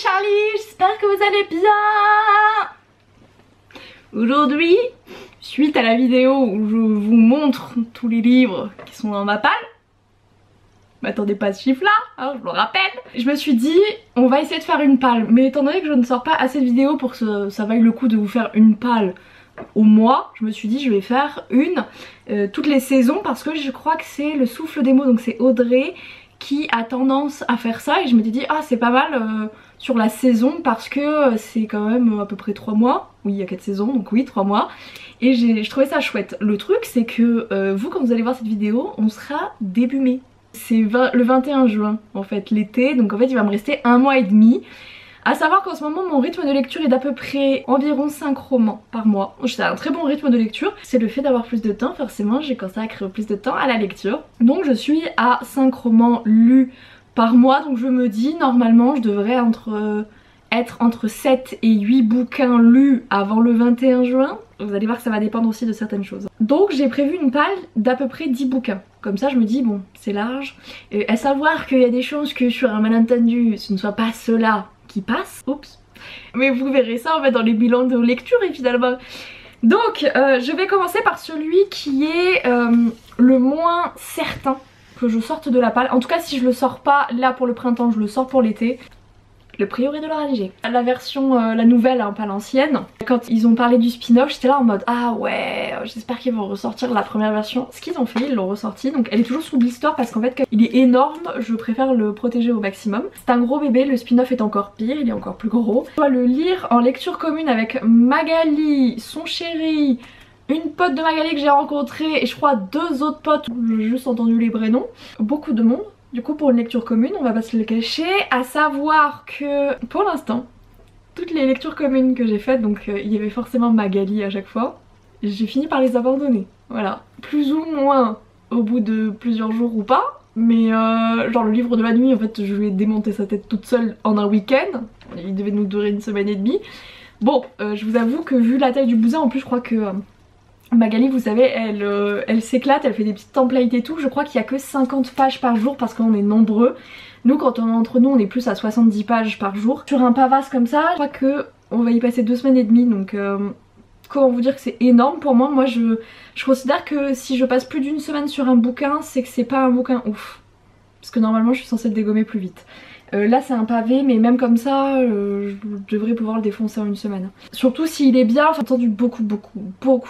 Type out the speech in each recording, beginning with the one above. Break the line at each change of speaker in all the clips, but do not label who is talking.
Charlie, j'espère que vous allez bien. Aujourd'hui, suite à la vidéo où je vous montre tous les livres qui sont dans ma palle, m'attendez pas à ce chiffre là, hein, je le rappelle. Je me suis dit, on va essayer de faire une palle, mais étant donné que je ne sors pas assez de vidéos pour que ça vaille le coup de vous faire une palle au mois, je me suis dit je vais faire une toutes les saisons parce que je crois que c'est le souffle des mots, donc c'est Audrey qui a tendance à faire ça et je m'étais dit ah c'est pas mal sur la saison parce que c'est quand même à peu près 3 mois, oui il y a 4 saisons donc oui 3 mois et je trouvais ça chouette. Le truc c'est que vous quand vous allez voir cette vidéo on sera début mai, c'est le 21 juin en fait, l'été, donc en fait il va me rester 1 mois et demi. A savoir qu'en ce moment mon rythme de lecture est d'à peu près environ 5 romans par mois. C'est un très bon rythme de lecture. C'est le fait d'avoir plus de temps, forcément j'ai consacré plus de temps à la lecture. Donc je suis à 5 romans lus par mois. Donc je me dis normalement je devrais être entre 7 et 8 bouquins lus avant le 21 juin. Vous allez voir que ça va dépendre aussi de certaines choses. Donc j'ai prévu une palle d'à peu près 10 bouquins. Comme ça je me dis bon c'est large. Et à savoir qu'il y a des chances que sur un malentendu ce ne soit pas cela qui passe, oups, mais vous verrez ça en fait dans les bilans de lecture et finalement. Donc je vais commencer par celui qui est le moins certain que je sorte de la palle. En tout cas si je le sors pas là pour le printemps, je le sors pour l'été. Le Prieuré de l'Orangé. La version, la nouvelle, hein, pas l'ancienne. Quand ils ont parlé du spin-off, j'étais là en mode ah ouais, j'espère qu'ils vont ressortir la première version. Ce qu'ils ont fait, ils l'ont ressorti. Donc elle est toujours sous blister parce qu'en fait, il est énorme, je préfère le protéger au maximum. C'est un gros bébé, le spin-off est encore pire, il est encore plus gros. Je dois le lire en lecture commune avec Magali, son chéri, une pote de Magali que j'ai rencontrée et je crois 2 autres potes, j'ai juste entendu les vrais noms. Beaucoup de monde. Du coup pour une lecture commune, on va pas se le cacher, à savoir que pour l'instant, toutes les lectures communes que j'ai faites, donc il y avait forcément Magali à chaque fois, j'ai fini par les abandonner. Voilà, plus ou moins au bout de plusieurs jours ou pas, mais genre le livre de la nuit en fait je lui ai démonté sa tête toute seule en un week-end, il devait nous durer 1 semaine et demie. Bon, je vous avoue que vu la taille du bousin, en plus je crois que Magali vous savez elle s'éclate, elle fait des petites templates et tout, je crois qu'il y a que 50 pages par jour parce qu'on est nombreux. Nous quand on est entre nous on est plus à 70 pages par jour. Sur un pavasse comme ça, je crois que on va y passer 2 semaines et demie donc comment vous dire que c'est énorme pour moi. Moi je considère que si je passe plus d'1 semaine sur un bouquin c'est que c'est pas un bouquin ouf. Parce que normalement je suis censée le dégommer plus vite. Là c'est un pavé mais même comme ça je devrais pouvoir le défoncer en 1 semaine. Surtout s'il est bien, j'ai entendu beaucoup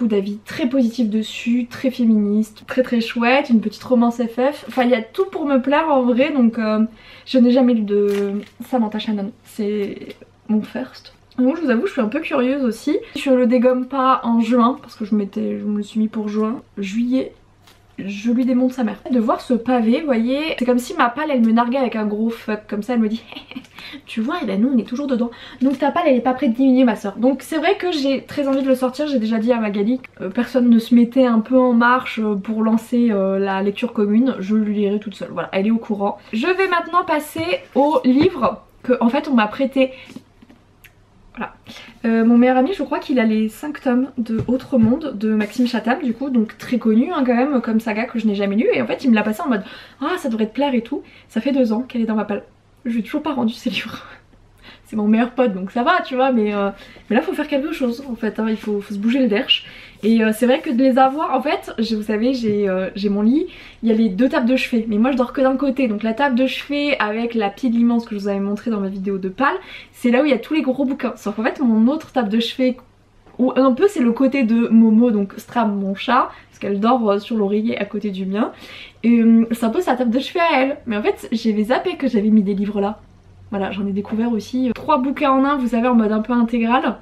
d'avis très positifs dessus, très féministe, très chouette, une petite romance FF. Enfin il y a tout pour me plaire en vrai donc je n'ai jamais lu de Samantha Shannon, c'est mon first. Donc je vous avoue je suis un peu curieuse aussi. Je le dégomme pas en juin parce que je me le suis mis pour juin, juillet. Je lui démonte sa mère. De voir ce pavé, vous voyez, c'est comme si ma palle elle me narguait avec un gros fuck comme ça, elle me dit tu vois, et ben nous on est toujours dedans. Donc ta palle elle est pas prête de diminuer ma soeur. Donc c'est vrai que j'ai très envie de le sortir, j'ai déjà dit à Magali, personne ne se mettait un peu en marche pour lancer la lecture commune, je lui lirai toute seule, voilà, elle est au courant. Je vais maintenant passer au livre que en fait on m'a prêté. Voilà. Mon meilleur ami je crois qu'il a les 5 tomes de Autre Monde de Maxime Chatham du coup, donc très connu hein, quand même comme saga que je n'ai jamais lu et en fait il me l'a passé en mode ah ça devrait te plaire et tout. Ça fait 2 ans qu'elle est dans ma palle, je lui ai toujours pas rendu ces livres. C'est mon meilleur pote donc ça va tu vois mais là faut faire quelque chose en fait hein, il faut se bouger le derche. Et c'est vrai que de les avoir en fait, vous savez j'ai mon lit, il y a les 2 tables de chevet mais moi je dors que d'un côté, donc la table de chevet avec la pile immense que je vous avais montré dans ma vidéo de palle, c'est là où il y a tous les gros bouquins. Sauf qu'en fait mon autre table de chevet, ou un peu c'est le côté de Momo, donc Stram mon chat, parce qu'elle dort sur l'oreiller à côté du mien, et c'est un peu sa table de chevet à elle. Mais en fait j'avais zappé que j'avais mis des livres là. Voilà, j'en ai découvert aussi 3 bouquins en un, vous savez, en mode un peu intégral.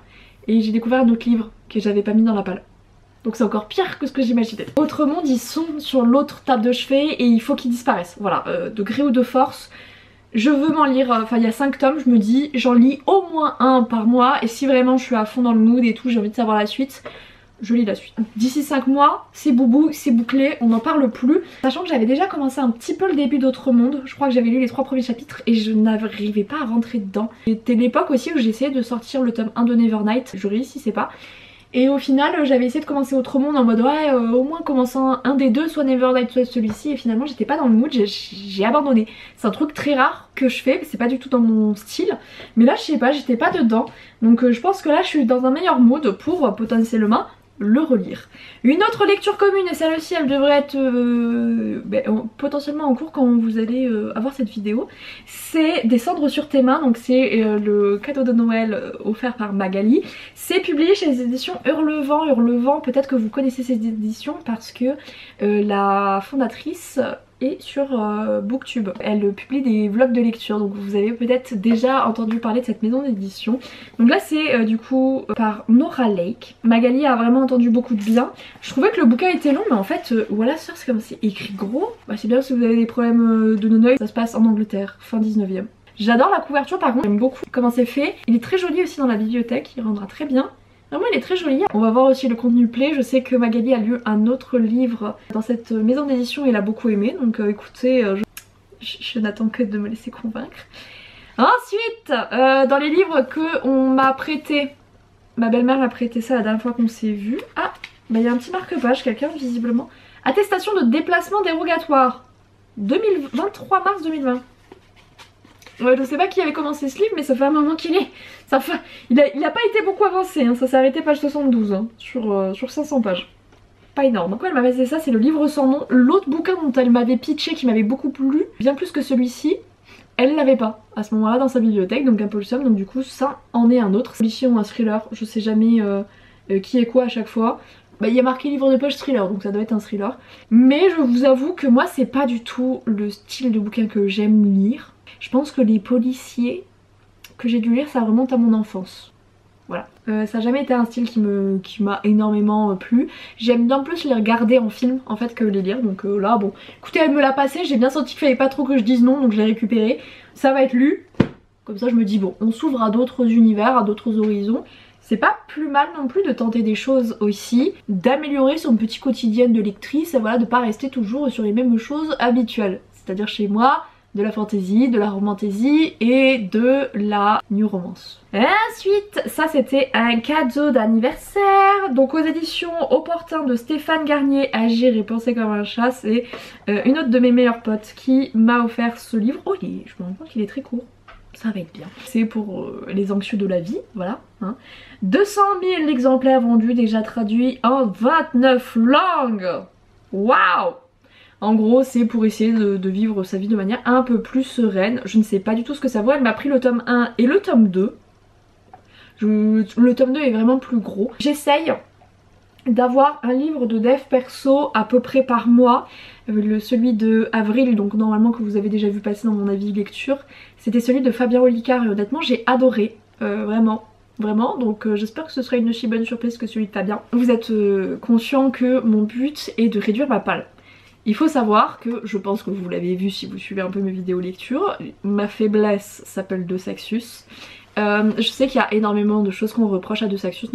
Et j'ai découvert d'autres livres que j'avais pas mis dans la palle. Donc c'est encore pire que ce que j'imaginais. Autre Monde, ils sont sur l'autre table de chevet et il faut qu'ils disparaissent. Voilà, de gré ou de force. Je veux m'en lire, enfin il y a 5 tomes, je me dis j'en lis au moins 1 par mois. Et si vraiment je suis à fond dans le mood et tout, j'ai envie de savoir la suite, je lis la suite. D'ici 5 mois, c'est boubou, c'est bouclé, on n'en parle plus. Sachant que j'avais déjà commencé un petit peu le début d'Autre Monde, je crois que j'avais lu les 3 premiers chapitres et je n'arrivais pas à rentrer dedans. C'était l'époque aussi où j'essayais de sortir le tome 1 de Nevernight, je réussissais pas. Et au final j'avais essayé de commencer Autre Monde en mode ouais au moins commençant un des deux, soit Nevernight soit celui-ci, et finalement j'étais pas dans le mood, j'ai abandonné. C'est un truc très rare que je fais, c'est pas du tout dans mon style, mais là je sais pas, j'étais pas dedans, donc je pense que là je suis dans un meilleur mood pour potentiellement le relire. Une autre lecture commune, et celle-ci elle devrait être potentiellement en cours quand vous allez avoir cette vidéo, c'est Des cendres sur tes mains, donc c'est le cadeau de Noël offert par Magali. C'est publié chez les éditions Hurlevent. Hurlevent, peut-être que vous connaissez ces éditions parce que la fondatrice est sur Booktube. Elle publie des vlogs de lecture, donc vous avez peut-être déjà entendu parler de cette maison d'édition. Donc là c'est du coup par Nora Lake. Magali a vraiment entendu beaucoup de bien. Je trouvais que le bouquin était long, mais en fait voilà, c'est comme c'est écrit gros. Bah, c'est bien si vous avez des problèmes de non-œil. Ça se passe en Angleterre, fin 19e. J'adore la couverture par contre, j'aime beaucoup comment c'est fait. Il est très joli aussi dans la bibliothèque, il rendra très bien. Vraiment il est très joli. On va voir aussi le contenu play. Je sais que Magali a lu un autre livre dans cette maison d'édition et il a beaucoup aimé. Donc écoutez, je n'attends que de me laisser convaincre. Ensuite, dans les livres que on m'a prêté, ma belle-mère m'a prêté ça la dernière fois qu'on s'est vu. Ah, bah il y a un petit marque-page, quelqu'un visiblement. Attestation de déplacement dérogatoire. 23 mars 2020. Ouais, je sais pas qui avait commencé ce livre, mais ça fait un moment qu'il est. Il a pas été beaucoup avancé, hein. Ça s'est arrêté page 72 hein, sur 500 pages. Pas énorme. Pourquoi elle m'a passé ça? C'est le livre sans nom. L'autre bouquin dont elle m'avait pitché qui m'avait beaucoup plu, bien plus que celui-ci, elle l'avait pas à ce moment-là dans sa bibliothèque, donc un peu le seum. Donc du coup ça en est un autre. Celui-ci ou un thriller, je sais jamais qui est quoi à chaque fois. Bah il y a marqué livre de poche thriller, donc ça doit être un thriller. Mais je vous avoue que moi c'est pas du tout le style de bouquin que j'aime lire. Je pense que les policiers que j'ai dû lire ça remonte à mon enfance. Voilà. Ça n'a jamais été un style qui m'a énormément plu. J'aime bien plus les regarder en film en fait que les lire. Donc là bon, écoutez elle me l'a passé, j'ai bien senti qu'il fallait pas trop que je dise non, donc je l'ai récupéré. Ça va être lu. Comme ça je me dis bon, on s'ouvre à d'autres univers, à d'autres horizons. C'est pas plus mal non plus de tenter des choses aussi, d'améliorer son petit quotidien de lectrice, et voilà, de pas rester toujours sur les mêmes choses habituelles. C'est-à-dire chez moi, de la fantasy, de la romantaisie et de la new romance. Ensuite, ça c'était un cadeau d'anniversaire, donc aux éditions Opportun de Stéphane Garnier, Agir et penser comme un chat. C'est une autre de mes meilleures potes qui m'a offert ce livre. Oh, je me rends compte qu'il est très court. Ça va être bien. C'est pour les anxieux de la vie, voilà. Hein. 200 000 exemplaires vendus, déjà traduits en 29 langues. Waouh! En gros, c'est pour essayer de vivre sa vie de manière un peu plus sereine. Je ne sais pas du tout ce que ça vaut. Elle m'a pris le tome 1 et le tome 2. Le tome 2 est vraiment plus gros. J'essaye d'avoir un livre de dev perso à peu près par mois. Celui de avril, donc normalement que vous avez déjà vu passer dans mon avis lecture, c'était celui de Fabien Olicard et honnêtement j'ai adoré, vraiment. Donc j'espère que ce sera une aussi bonne surprise que celui de Fabien. Vous êtes conscient que mon but est de réduire ma palle. Il faut savoir que, je pense que vous l'avez vu si vous suivez un peu mes vidéos lecture, ma faiblesse s'appelle De Saxus. Je sais qu'il y a énormément de choses qu'on reproche à De Saxus,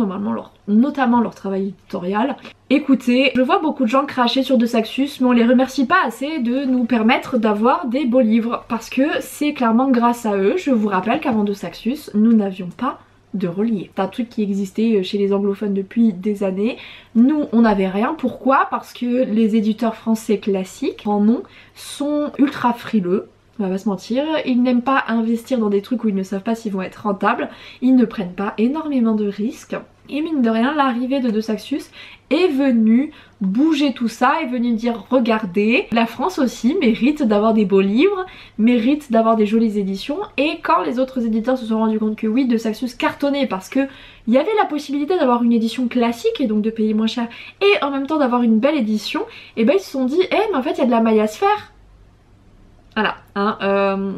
notamment leur travail éditorial. Écoutez, je vois beaucoup de gens cracher sur De Saxus, mais on les remercie pas assez de nous permettre d'avoir des beaux livres, parce que c'est clairement grâce à eux. Je vous rappelle qu'avant De Saxus, nous n'avions pas de relier. C'est un truc qui existait chez les anglophones depuis des années. Nous, on n'avait rien. Pourquoi? Parce que les éditeurs français classiques, en nom, sont ultra frileux. On va pas se mentir, ils n'aiment pas investir dans des trucs où ils ne savent pas s'ils vont être rentables, ils ne prennent pas énormément de risques. Et mine de rien, l'arrivée de Saxus est venue bouger tout ça, est venue dire regardez, la France aussi mérite d'avoir des beaux livres, mérite d'avoir des jolies éditions. Et quand les autres éditeurs se sont rendus compte que oui, De Saxus cartonnait parce que il y avait la possibilité d'avoir une édition classique et donc de payer moins cher et en même temps d'avoir une belle édition, et ben ils se sont dit mais en fait il y a de la maille à se faire. Voilà, hein,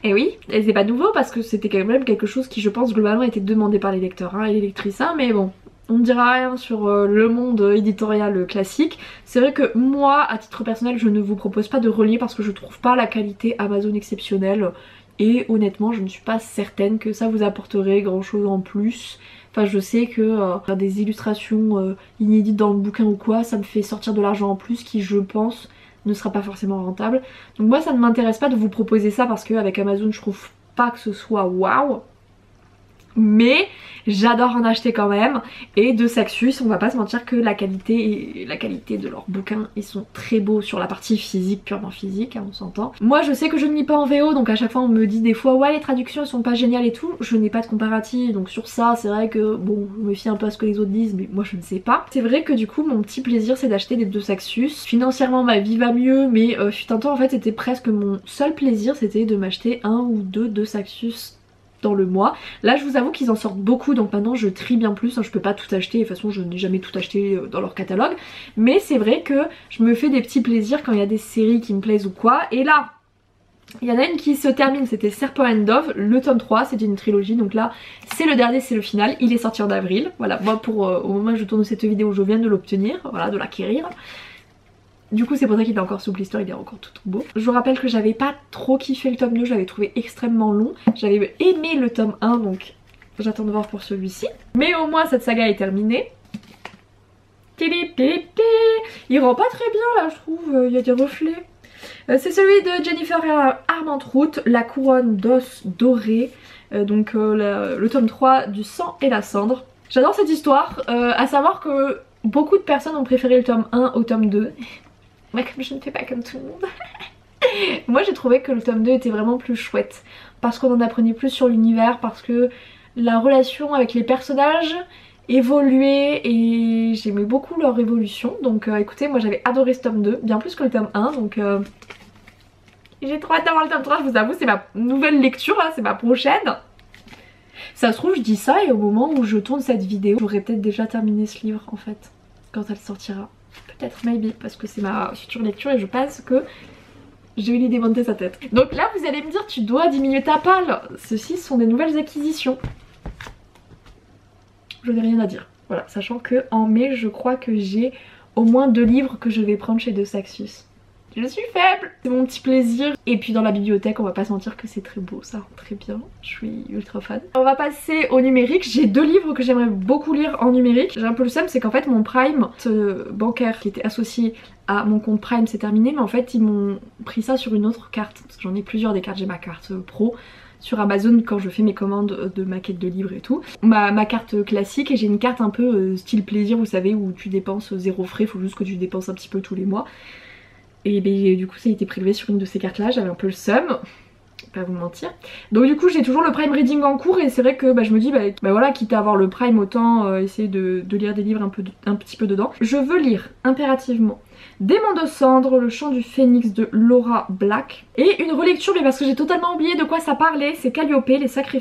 et oui, et c'est pas nouveau parce que c'était quand même quelque chose qui je pense globalement était demandé par les lecteurs hein, et les lectrices, hein, mais bon, on ne dira rien sur le monde éditorial classique. C'est vrai que moi, à titre personnel, je ne vous propose pas de relier parce que je trouve pas la qualité Amazon exceptionnelle et honnêtement je ne suis pas certaine que ça vous apporterait grand chose en plus. Enfin je sais que faire des illustrations inédites dans le bouquin ou quoi, ça me fait sortir de l'argent en plus qui je pense ne sera pas forcément rentable. Donc moi ça ne m'intéresse pas de vous proposer ça parce qu'avec Amazon je trouve pas que ce soit waouh. mais j'adore en acheter quand même. Et de Saxus, on va pas se mentir que la qualité de leurs bouquins, ils sont très beaux sur la partie physique, purement physique, hein, on s'entend. Moi je sais que je ne lis pas en VO, donc à chaque fois on me dit des fois ouais les traductions elles sont pas géniales et tout. Je n'ai pas de comparatif, donc sur ça c'est vrai que bon, je me fie un peu à ce que les autres disent, mais moi je ne sais pas. C'est vrai que du coup mon petit plaisir c'est d'acheter des de Saxus. Financièrement ma vie va mieux, mais fut un temps en fait c'était presque mon seul plaisir, c'était de m'acheter un ou deux de Saxus dans le mois. Là je vous avoue qu'ils en sortent beaucoup, donc maintenant je trie bien plus, hein, je peux pas tout acheter, de toute façon je n'ai jamais tout acheté dans leur catalogue, mais c'est vrai que je me fais des petits plaisirs quand il y a des séries qui me plaisent ou quoi. Et là il y en a une qui se termine, c'était Serpent and Dove, le tome 3, c'était une trilogie, donc là c'est le dernier, c'est le final, il est sorti en avril. Voilà, moi pour au moment où je tourne cette vidéo je viens de l'obtenir, voilà, de l'acquérir. Du coup c'est pour ça qu'il est encore sous blister, il est encore tout beau. Je vous rappelle que j'avais pas trop kiffé le tome 2, je l'avais trouvé extrêmement long. J'avais aimé le tome 1, donc j'attends de voir pour celui-ci. Mais au moins cette saga est terminée. Il rend pas très bien là je trouve, il y a des reflets. C'est celui de Jennifer Armentrout, La couronne d'os doré. Donc le tome 3 du sang et la cendre. J'adore cette histoire, à savoir que beaucoup de personnes ont préféré le tome 1 au tome 2. Moi comme je ne fais pas comme tout le monde. Moi j'ai trouvé que le tome 2 était vraiment plus chouette. Parce qu'on en apprenait plus sur l'univers, parce que la relation avec les personnages évoluait et j'aimais beaucoup leur évolution. Donc écoutez, moi j'avais adoré ce tome 2, bien plus que le tome 1. Donc j'ai trop hâte d'avoir le tome 3, je vous avoue, c'est ma nouvelle lecture là, c'est ma prochaine. Ça se trouve je dis ça et au moment où je tourne cette vidéo, j'aurais peut-être déjà terminé ce livre en fait, quand elle sortira. Peut-être, maybe, parce que c'est ma future lecture et je pense que j'ai eu l'idée de monter sa tête. Donc là vous allez me dire tu dois diminuer ta palle. Ceci sont des nouvelles acquisitions. Je n'ai rien à dire. Voilà, sachant que en mai je crois que j'ai au moins 2 livres que je vais prendre chez De Saxus. Je suis faible, c'est mon petit plaisir. Et puis dans la bibliothèque on va pas se mentir que c'est très beau, ça rend très bien, je suis ultra fan. On va passer au numérique, j'ai 2 livres que j'aimerais beaucoup lire en numérique. J'ai un peu le seum, c'est qu'en fait mon Prime bancaire qui était associé à mon compte Prime c'est terminé, mais en fait ils m'ont pris ça sur une autre carte, parce que j'en ai plusieurs des cartes, j'ai ma carte pro sur Amazon quand je fais mes commandes de maquettes de livres et tout, ma carte classique, et j'ai une carte un peu style plaisir vous savez, où tu dépenses 0 frais, faut juste que tu dépenses un petit peu tous les mois. Et ben, du coup ça a été prélevé sur une de ces cartes là, j'avais un peu le seum, pas vous mentir. Donc du coup j'ai toujours le Prime Reading en cours et c'est vrai que je me dis bah voilà, quitte à avoir le Prime autant essayer de lire des livres un petit peu dedans. Je veux lire impérativement Démon de cendre, Le chant du phénix de Laura Black. Et une relecture, mais parce que j'ai totalement oublié de quoi ça parlait, c'est Calliope,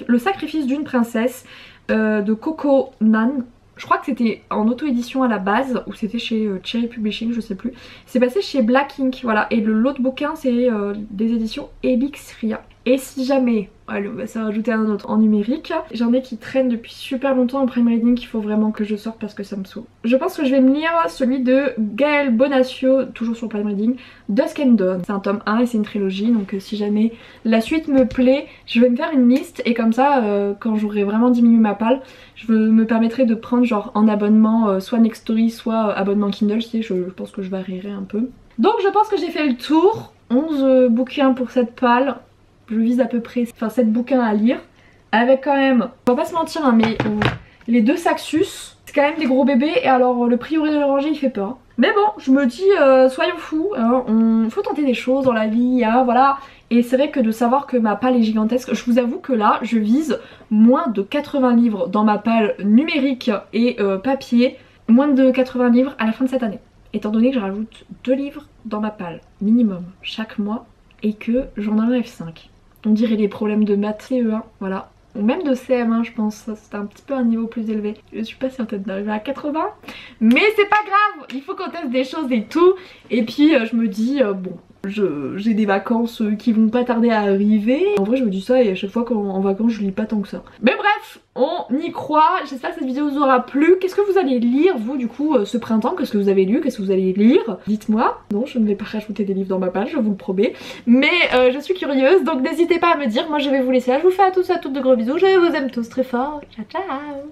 le sacrifice d'une princesse de Coco Nan. Je crois que c'était en auto-édition à la base, ou c'était chez Cherry Publishing, je sais plus. C'est passé chez Black Ink, voilà. Et l'autre bouquin, c'est des éditions Elixria. Et si jamais, allez, on va s'en rajouter un autre en numérique. J'en ai qui traînent depuis super longtemps en Prime Reading, qu'il faut vraiment que je sorte parce que ça me saoule. Je pense que je vais me lire celui de Gaël Bonacio, toujours sur Prime Reading, Dusk and Dawn. C'est un tome 1 et c'est une trilogie, donc si jamais la suite me plaît, je vais me faire une liste et comme ça, quand j'aurai vraiment diminué ma palle, je me permettrai de prendre genre en abonnement soit Nextory, soit abonnement Kindle, tu sais, je pense que je varierai un peu. Donc je pense que j'ai fait le tour, 11 bouquins pour cette palle. Je vise à peu près 7 bouquins à lire. Avec quand même, on va pas se mentir hein, mais les 2 Saxus, c'est quand même des gros bébés. Et alors le prieuré de l'oranger il fait peur. Mais bon, je me dis soyons fous, hein, faut tenter des choses dans la vie, hein, voilà. Et c'est vrai que de savoir que ma palle est gigantesque, je vous avoue que là je vise moins de 80 livres dans ma palle numérique et papier. Moins de 80 livres à la fin de cette année. Étant donné que je rajoute 2 livres dans ma palle minimum chaque mois et que j'en enlève 5. On dirait les problèmes de maths CE1, voilà. Ou même de CM1 je pense, c'est un petit peu un niveau plus élevé. Je suis pas certaine d'arriver à 80. Mais c'est pas grave, il faut qu'on teste des choses et tout. Et puis je me dis, bon, j'ai des vacances qui vont pas tarder à arriver. En vrai je me dis ça et à chaque fois qu'en vacances je lis pas tant que ça. Mais bref, on y croit. J'espère que cette vidéo vous aura plu. Qu'est-ce que vous allez lire vous du coup ce printemps? Qu'est-ce que vous avez lu? Qu'est-ce que vous allez lire? Dites-moi. Non, je ne vais pas rajouter des livres dans ma page, je vous le promets. Mais je suis curieuse, donc n'hésitez pas à me dire. Moi je vais vous laisser là. Je vous fais à tous et à toutes de gros bisous. Je vous aime tous très fort. Ciao ciao.